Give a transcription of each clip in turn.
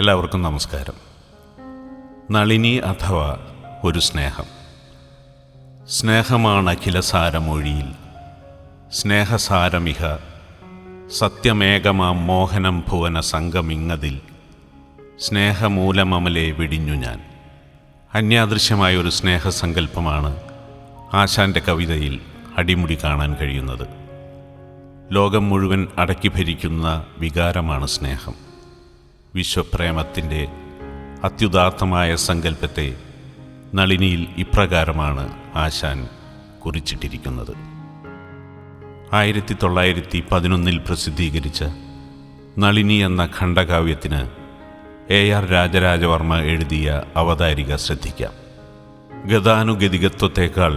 എല്ലാവർക്കും നമസ്കാരം. നളിനി അഥവാ ഒരു സ്നേഹം. സ്നേഹമാണ് അഖിലസാരമൊഴിയിൽ, സ്നേഹസാരമിഹ സത്യമേകമാം മോഹനം ഭുവന സംഗമിങ്ങതിൽ, സ്നേഹമൂലമമലെ വെടിഞ്ഞു ഞാൻ. അന്യാദൃശ്യമായ ഒരു സ്നേഹസങ്കല്പമാണ് ആശാൻ്റെ കവിതയിൽ അടിമുടി കാണാൻ കഴിയുന്നത്. ലോകം മുഴുവൻ അടക്കി ഭരിക്കുന്ന വികാരമാണ് സ്നേഹം. വിശ്വപ്രേമത്തിൻ്റെ അത്യുദാത്തമായ സങ്കല്പത്തെ നളിനിയിൽ ഇപ്രകാരമാണ് ആശാൻ കുറിച്ചിട്ടിരിക്കുന്നത്. 1911 പ്രസിദ്ധീകരിച്ച നളിനി എന്ന ഖണ്ഡകാവ്യത്തിന് AR രാജരാജവർമ്മ എഴുതിയ അവതാരിക ശ്രദ്ധിക്കാം. ഗതാനുഗതികത്വത്തേക്കാൾ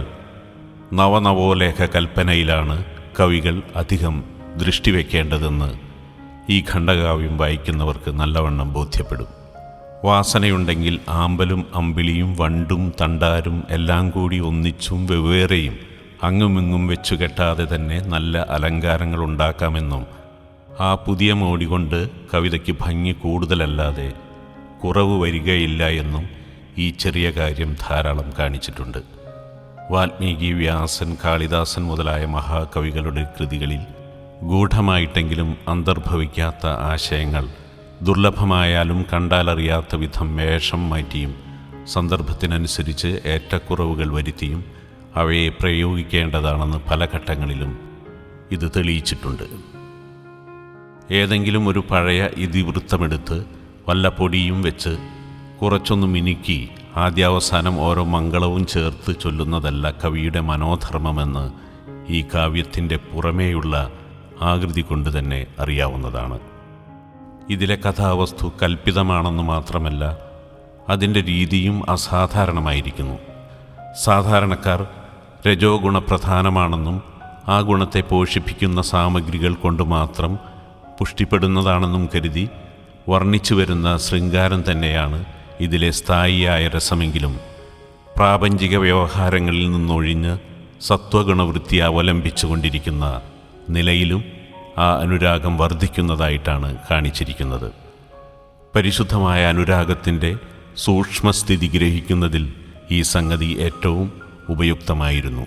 നവനവോലേഖ കൽപ്പനയിലാണ് കവികൾ അധികം ദൃഷ്ടിവെക്കേണ്ടതെന്ന് ഈ ഖണ്ഡകാവ്യം വായിക്കുന്നവർക്ക് നല്ലവണ്ണം ബോധ്യപ്പെടും. വാസനയുണ്ടെങ്കിൽ ആമ്പലും അമ്പിളിയും വണ്ടും തണ്ടാരും എല്ലാം കൂടി ഒന്നിച്ചും വെവ്വേറെയും അങ്ങുമിങ്ങും വെച്ചു കെട്ടാതെ തന്നെ നല്ല അലങ്കാരങ്ങൾ ഉണ്ടാക്കാമെന്നും ആ പുതിയ മോടി കൊണ്ട് കവിതയ്ക്ക് ഭംഗി കൂടുതലല്ലാതെ കുറവ് വരികയില്ല എന്നും ഈ ചെറിയ കാര്യം ധാരാളം കാണിച്ചിട്ടുണ്ട്. വാൽമീകി, വ്യാസൻ, കാളിദാസൻ മുതലായ മഹാകവികളുടെ കൃതികളിൽ ഗൂഢമായിട്ടെങ്കിലും അന്തർഭവിക്കാത്ത ആശയങ്ങൾ ദുർലഭമായാലും കണ്ടാലറിയാത്ത വിധം വേഷം മാറ്റിയും സന്ദർഭത്തിനനുസരിച്ച് ഏറ്റക്കുറവുകൾ വരുത്തിയും അവയെ പ്രയോഗിക്കേണ്ടതാണെന്ന് പല ഘട്ടങ്ങളിലും ഇത് തെളിയിച്ചിട്ടുണ്ട്. ഏതെങ്കിലും ഒരു പഴയ ഇതിവൃത്തമെടുത്ത് വല്ല പൊടിയും വെച്ച് കുറച്ചൊന്ന് മിനുക്കി ആദ്യാവസാനം ഓരോ മംഗളവും ചേർത്ത് ചൊല്ലുന്നതല്ല കവിയുടെ മനോധർമ്മമെന്ന് ഈ കാവ്യത്തിൻ്റെ പുറമേയുള്ള ആകൃതി കൊണ്ട് തന്നെ അറിയാവുന്നതാണ്. ഇതിലെ കഥാവസ്തു കൽപ്പിതമാണെന്ന് മാത്രമല്ല, അതിൻ്റെ രീതിയും അസാധാരണമായിരിക്കുന്നു. സാധാരണക്കാർ രജോ ഗുണപ്രധാനമാണെന്നും ആ ഗുണത്തെ പോഷിപ്പിക്കുന്ന സാമഗ്രികൾ കൊണ്ട് മാത്രം പുഷ്ടിപ്പെടുന്നതാണെന്നും കരുതി വർണ്ണിച്ചു വരുന്ന ശൃംഗാരം തന്നെയാണ് ഇതിലെ സ്ഥായിയായ രസമെങ്കിലും പ്രാപഞ്ചിക വ്യവഹാരങ്ങളിൽ നിന്നൊഴിഞ്ഞ് സത്വഗുണവൃത്തി അവലംബിച്ചുകൊണ്ടിരിക്കുന്ന നിലയിലും ആ അനുരാഗം വർദ്ധിക്കുന്നതായിട്ടാണ് കാണിച്ചിരിക്കുന്നത്. പരിശുദ്ധമായ അനുരാഗത്തിൻ്റെ സൂക്ഷ്മസ്ഥിതി ഗ്രഹിക്കുന്നതിൽ ഈ സംഗതി ഏറ്റവും ഉപയുക്തമായിരുന്നു.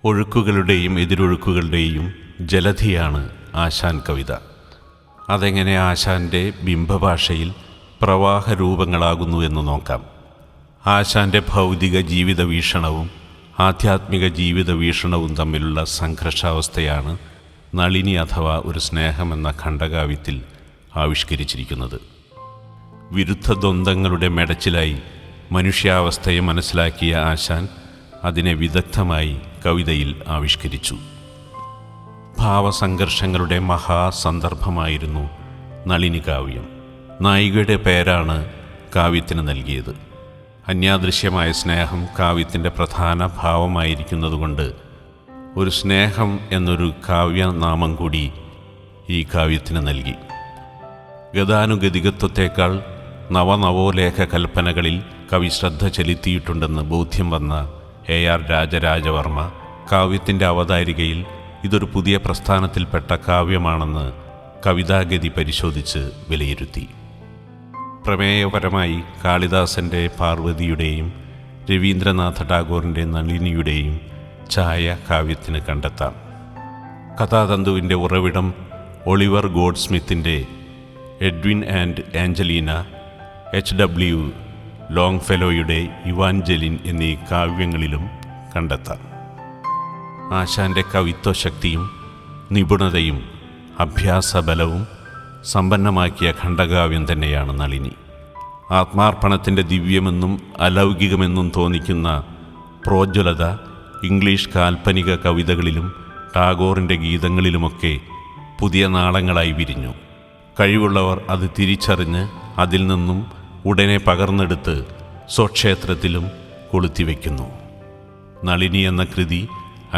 ഒഴുക്കുകളുടെയും എതിരൊഴുക്കുകളുടെയും ജലധിയാണ് ആശാൻ കവിത. അതെങ്ങനെ ആശാൻ്റെ ബിംബഭാഷയിൽ പ്രവാഹരൂപങ്ങളാകുന്നു എന്ന് നോക്കാം. ആശാൻ്റെ ഭൗതിക ജീവിത വീക്ഷണവും ആധ്യാത്മിക ജീവിത വീക്ഷണവും തമ്മിലുള്ള സംഘർഷാവസ്ഥയാണ് നളിനി അഥവാ ഒരു സ്നേഹം എന്ന ഖണ്ഡകാവ്യത്തിൽ ആവിഷ്കരിച്ചിരിക്കുന്നത്. വിരുദ്ധ ദ്വന്ദ്ങ്ങളുടെ മെടച്ചിലായി മനുഷ്യാവസ്ഥയെ മനസ്സിലാക്കിയ ആശാൻ അതിനെ വിദഗ്ധമായി കവിതയിൽ ആവിഷ്കരിച്ചു. ഭാവസംഘർഷങ്ങളുടെ മഹാസന്ദർഭമായിരുന്നു നളിനി കാവ്യം. നായികയുടെ പേരാണ് കാവ്യത്തിന് നൽകിയത്. അന്യാദൃശ്യമായ സ്നേഹം കാവ്യത്തിൻ്റെ പ്രധാന ഭാവമായിരിക്കുന്നതുകൊണ്ട് ഒരു സ്നേഹം എന്നൊരു കാവ്യനാമം കൂടി ഈ കാവ്യത്തിന് നൽകി. ഗതാനുഗതികത്വത്തേക്കാൾ നവനവോലേഖ കൽപ്പനകളിൽ കവി ശ്രദ്ധ ചെലുത്തിയിട്ടുണ്ടെന്ന് ബോധ്യം വന്ന AR രാജരാജവർമ്മ കാവ്യത്തിൻ്റെ അവതാരികയിൽ ഇതൊരു പുതിയ പ്രസ്ഥാനത്തിൽപ്പെട്ട കാവ്യമാണെന്ന് കവിതാഗതി പരിശോധിച്ച് വിലയിരുത്തി. പ്രമേയപരമായി കാളിദാസൻ്റെ പാർവതിയുടെയും രവീന്ദ്രനാഥ ടാഗോറിൻ്റെ നളിനിയുടെയും ഛായ കാവ്യത്തിന് കണ്ടെത്താം. കഥാതന്തുവിൻ്റെ ഉറവിടം ഒളിവർ ഗോഡ്സ്മിത്തിൻ്റെ എഡ്വിൻ ആൻഡ് ആഞ്ചലീന, HW ലോങ്ഫെലോയുടെ ഇവാഞ്ചലിൻ എന്നീ കാവ്യങ്ങളിലും കണ്ടെത്താം. ആശാൻ്റെ കവിത്വശക്തിയും നിപുണതയും അഭ്യാസബലവും സമ്പന്നമാക്കിയ ഖണ്ഡകാവ്യം തന്നെയാണ് നളിനി. ആത്മാർപ്പണത്തിൻ്റെ ദിവ്യമെന്നും അലൗകികമെന്നും തോന്നിക്കുന്ന പ്രോജ്വലത ഇംഗ്ലീഷ് കാൽപ്പനിക കവിതകളിലും ടാഗോറിൻ്റെ ഗീതങ്ങളിലുമൊക്കെ പുതിയ നാളങ്ങളായി വിരിഞ്ഞു. കഴിവുള്ളവർ അത് തിരിച്ചറിഞ്ഞ് അതിൽ നിന്നും ഉടനെ പകർന്നെടുത്ത് സ്വക്ഷേത്രത്തിലും കൊളുത്തിവെക്കുന്നു. നളിനി എന്ന കൃതി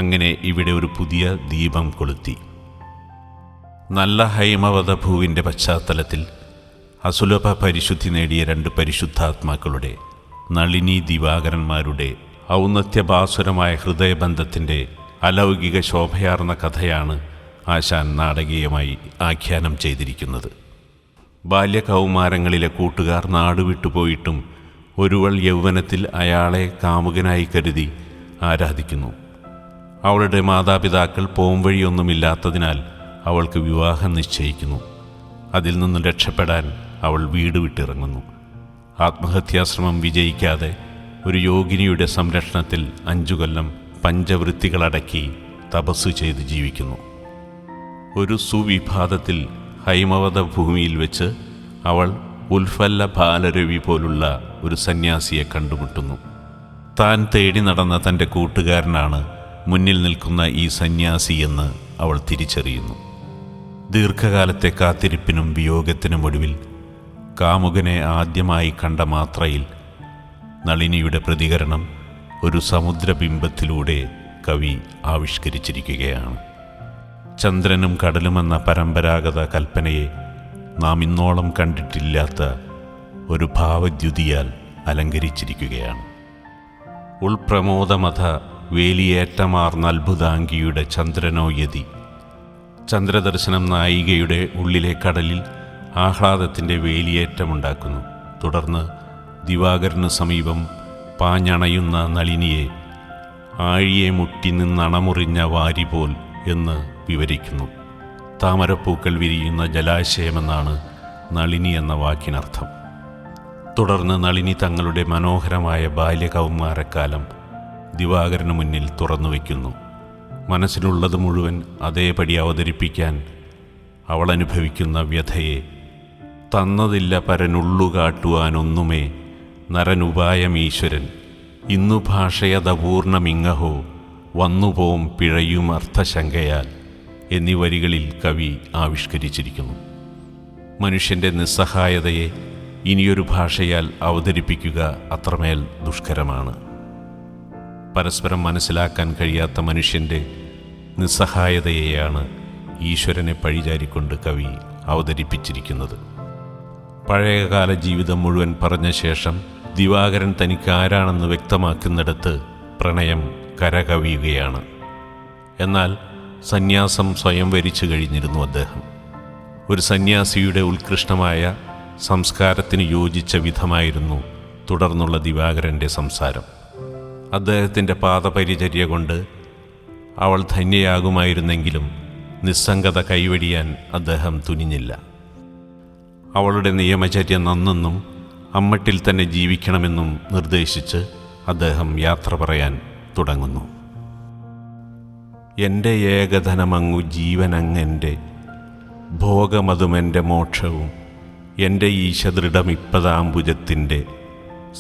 അങ്ങനെ ഇവിടെ ഒരു പുതിയ ദീപം കൊളുത്തി. നല്ല ഹൈമവതഭൂവിൻ്റെ പശ്ചാത്തലത്തിൽ അസുലഭ പരിശുദ്ധി നേടിയ രണ്ട് പരിശുദ്ധാത്മാക്കളുടെ, നളിനി ദിവാകരന്മാരുടെ ഔന്നത്യഭാസുരമായ ഹൃദയബന്ധത്തിൻ്റെ അലൗകിക ശോഭയാർന്ന കഥയാണ് ആശാൻ നാടകീയമായി ആഖ്യാനം ചെയ്തിരിക്കുന്നത്. ബാല്യകൗമാരങ്ങളിലെ കൂട്ടുകാർ നാടുവിട്ടുപോയിട്ടും ഒരുവൾ യൗവനത്തിൽ അയാളെ കാമുകനായി കരുതി ആരാധിക്കുന്നു. അവളുടെ മാതാപിതാക്കൾ പോംവഴിയൊന്നുമില്ലാത്തതിനാൽ അവൾക്ക് വിവാഹം നിശ്ചയിക്കുന്നു. അതിൽ നിന്നും രക്ഷപ്പെടാൻ അവൾ വീട് വിട്ടിറങ്ങുന്നു. ആത്മഹത്യാശ്രമം വിജയിക്കാതെ ഒരു യോഗിനിയുടെ സംരക്ഷണത്തിൽ 5 കൊല്ലം പഞ്ചവൃത്തികളടക്കി തപസ്സു ചെയ്ത് ജീവിക്കുന്നു. ഒരു സുവിഭാതത്തിൽ ഹൈമവത ഭൂമിയിൽ വെച്ച് അവൾ ഉൽഫല്ല ബാലരവി പോലുള്ള ഒരു സന്യാസിയെ കണ്ടുമുട്ടുന്നു. താൻ തേടി നടന്ന തൻ്റെ കൂട്ടുകാരനാണ് മുന്നിൽ നിൽക്കുന്ന ഈ സന്യാസിയെന്ന് അവൾ തിരിച്ചറിയുന്നു. ദീർഘകാലത്തെ കാത്തിരിപ്പിനും വിയോഗത്തിനും ഒടുവിൽ കാമുകനെ ആദ്യമായി കണ്ട മാത്രയിൽ നളിനിയുടെ പ്രതികരണം ഒരു സമുദ്രബിംബത്തിലൂടെ കവി ആവിഷ്കരിച്ചിരിക്കുകയാണ്. ചന്ദ്രനും കടലുമെന്ന പരമ്പരാഗത കൽപ്പനയെ നാം ഇന്നോളം കണ്ടിട്ടില്ലാത്ത ഒരു ഭാവദ്യുതിയാൽ അലങ്കരിച്ചിരിക്കുകയാണ്. ഉൾപ്രമോദമഥ വേലിയേറ്റമാർന്ന അത്ഭുതാംഗിയുടെ ചന്ദ്രനോ യതി. ചന്ദ്രദർശനം നായികയുടെ ഉള്ളിലെ കടലിൽ ആഹ്ലാദത്തിൻ്റെ വേലിയേറ്റമുണ്ടാക്കുന്നു. തുടർന്ന് ദിവാകരന് സമീപം പാഞ്ഞണയുന്ന നളിനിയെ ആഴിയെ മുട്ടി നിന്നണമുറിഞ്ഞ വാരിപോൽ എന്ന് വിവരിക്കുന്നു. താമരപ്പൂക്കൾ വിരിയുന്ന ജലാശയമെന്നാണ് നളിനി എന്ന വാക്കിനർത്ഥം. തുടർന്ന് നളിനി തങ്ങളുടെ മനോഹരമായ ബാല്യകൗമാരക്കാലം ദിവാകരന് മുന്നിൽ തുറന്നു വയ്ക്കുന്നു. മനസ്സിലുള്ളത് മുഴുവൻ അതേപടി അവതരിപ്പിക്കാൻ അവൾ അനുഭവിക്കുന്ന വ്യഥയെ തന്നതില്ല പരനുള്ളു കാട്ടുവാനൊന്നുമേ നരനുപായമീശ്വരൻ ഇന്നു ഭാഷയതപൂർണമിങ്ങഹോ വന്നുപോം പിഴയും അർത്ഥശങ്കയാൽ എന്നീ വരികളിൽ കവി ആവിഷ്കരിച്ചിരിക്കുന്നു. മനുഷ്യൻ്റെ നിസ്സഹായതയെ ഇനിയൊരു ഭാഷയാൽ അവതരിപ്പിക്കുക അത്രമേൽ ദുഷ്കരമാണ്. പരസ്പരം മനസ്സിലാക്കാൻ കഴിയാത്ത മനുഷ്യൻ്റെ നിസ്സഹായതയെയാണ് ഈശ്വരനെ പഴിചാരിക്കൊണ്ട് കവി അവതരിപ്പിച്ചിരിക്കുന്നത്. പഴയകാല ജീവിതം മുഴുവൻ പറഞ്ഞ ശേഷം ദിവാകരൻ തനിക്ക് ആരാണെന്ന് വ്യക്തമാക്കുന്നിടത്ത് പ്രണയം കരകവിയുകയാണ്. എന്നാൽ സന്യാസം സ്വയം വരിച്ചു കഴിഞ്ഞിരുന്നു അദ്ദേഹം. ഒരു സന്യാസിയുടെ ഉത്കൃഷ്ടമായ സംസ്കാരത്തിന് യോജിച്ച വിധമായിരുന്നു തുടർന്നുള്ള ദിവാകരൻ്റെ സംസാരം. അദ്ദേഹത്തിൻ്റെ പാദപരിചര്യ കൊണ്ട് അവൾ ധന്യയാകുമായിരുന്നെങ്കിലും നിസ്സംഗത കൈവെടിയാൻ അദ്ദേഹം തുനിഞ്ഞില്ല. അവളുടെ നിയമചര്യ നന്നെന്നും അമ്മട്ടിൽ തന്നെ ജീവിക്കണമെന്നും നിർദ്ദേശിച്ച് അദ്ദേഹം യാത്ര പറയാൻ തുടങ്ങുന്നു. എൻ്റെ ഏകധനമങ്ങു ജീവനങ്ങെൻ്റെ ഭോഗമതുമെൻ്റെ മോക്ഷവും എൻ്റെ ഈശദൃഢമിപ്പതാംബുജത്തിൻ്റെ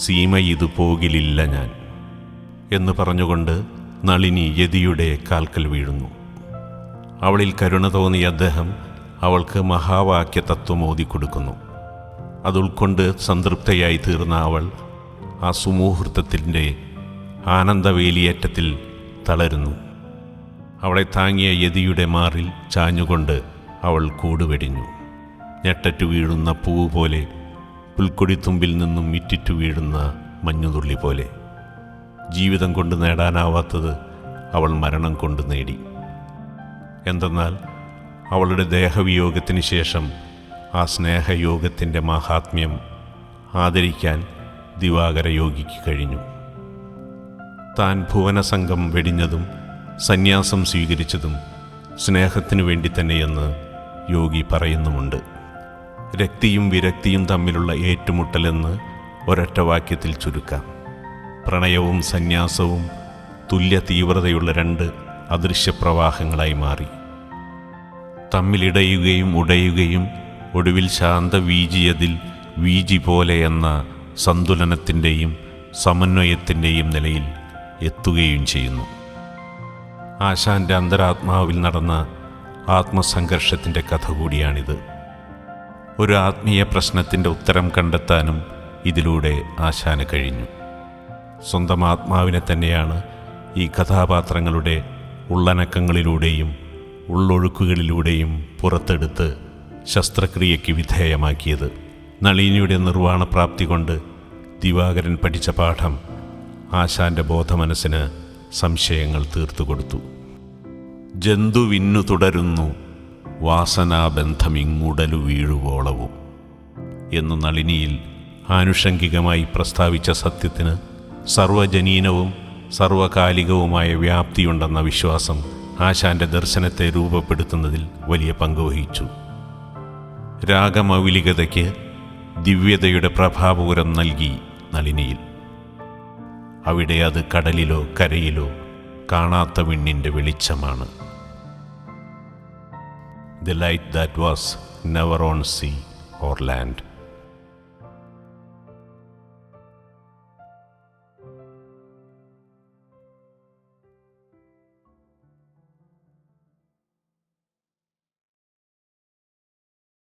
സീമ ഇതു പോകിലില്ല ഞാൻ എന്ന് പറഞ്ഞുകൊണ്ട് നളിനി യതിയുടെ കാൽക്കൽ വീഴുന്നു. അവളിൽ കരുണ തോന്നിയ അദ്ദേഹം അവൾക്ക് മഹാവാക്യ തത്വം ഓതിക്കൊടുക്കുന്നു. അതുൾക്കൊണ്ട് സംതൃപ്തയായി തീർന്ന അവൾ ആ സുമുഹൂർത്തത്തിൻ്റെ ആനന്ദവേലിയേറ്റത്തിൽ തളരുന്നു. അവളെ താങ്ങിയ യതിയുടെ മാറിൽ ചാഞ്ഞുകൊണ്ട് അവൾ കൂടുവെടിഞ്ഞു. ഞെട്ടറ്റു വീഴുന്ന പൂവ് പോലെ, പുൽക്കൊടിത്തുമ്പിൽ നിന്നും ഇറ്റിറ്റു വീഴുന്ന മഞ്ഞുതുള്ളി പോലെ. ജീവിതം കൊണ്ട് നേടാനാവാത്തത് അവൾ മരണം കൊണ്ട് നേടി. എന്തെന്നാൽ അവളുടെ ദേഹവിയോഗത്തിന് ശേഷം ആ സ്നേഹയോഗത്തിൻ്റെ മാഹാത്മ്യം ആദരിക്കാൻ ദിവാകര യോഗിക്ക് കഴിഞ്ഞു. താൻ ഭുവനസംഘം വെടിഞ്ഞതും സന്യാസം സ്വീകരിച്ചതും സ്നേഹത്തിനു വേണ്ടി തന്നെയെന്ന് യോഗി പറയുന്നുമുണ്ട്. രക്തിയും വിരക്തിയും തമ്മിലുള്ള ഏറ്റുമുട്ടലെന്ന് ഒരൊറ്റ വാക്യത്തിൽ ചുരുക്കാം. പ്രണയവും സന്യാസവും തുല്യ തീവ്രതയുള്ള 2 അദൃശ്യപ്രവാഹങ്ങളായി മാറി. തമ്മിലിടയുകയും ഉടയുകയും ഒടുവിൽ ശാന്തവീജിയതിൽ വീജി പോലെ എന്ന സന്തുലനത്തിൻ്റെയും സമന്വയത്തിൻ്റെയും നിലയിൽ എത്തുകയും ചെയ്യുന്നു. ആശാൻ്റെ അന്തരാത്മാവിൽ നടന്ന ആത്മസംഘർഷത്തിൻ്റെ കഥ കൂടിയാണിത്. ഒരു ആത്മീയ പ്രശ്നത്തിൻ്റെ ഉത്തരം കണ്ടെത്താനും ഇതിലൂടെ ആശാന് കഴിഞ്ഞു. സ്വന്തം ആത്മാവിനെ തന്നെയാണ് ഈ കഥാപാത്രങ്ങളുടെ ഉള്ളനക്കങ്ങളിലൂടെയും ഉള്ളൊഴുക്കുകളിലൂടെയും പുറത്തെടുത്ത് ശസ്ത്രക്രിയയ്ക്ക് വിധേയമാക്കിയത്. നളിനിയുടെ നിർവ്വാണപ്രാപ്തി കൊണ്ട് ദിവാകരൻ പഠിച്ച പാഠം ആശാൻ്റെ ബോധമനസ്സിന് സംശയങ്ങൾ തീർത്തുകൊടുത്തു. ജന്തുവിന്നു തുടരുന്നു വാസനാബന്ധമിങ്ങുടലു വീഴുവോളവും എന്നു നളിനിയിൽ ആനുഷംഗികമായി പ്രസ്താവിച്ച സത്യത്തിന് സർവജനീനവും സർവകാലികവുമായ വ്യാപ്തിയുണ്ടെന്ന വിശ്വാസം ആശാന്റെ ദർശനത്തെ രൂപപ്പെടുത്തുന്നതിൽ വലിയ പങ്കുവഹിച്ചു. രാഗമൗലികതയ്ക്ക് ദിവ്യതയുടെ പ്രഭാപൂരം നൽകി നളിനിയിൽ. അവിടെ അത് കടലിലോ കരയിലോ കാണാത്ത വിണ്ണിൻ്റെ വെളിച്ചമാണ്. The light that was never on sea or land.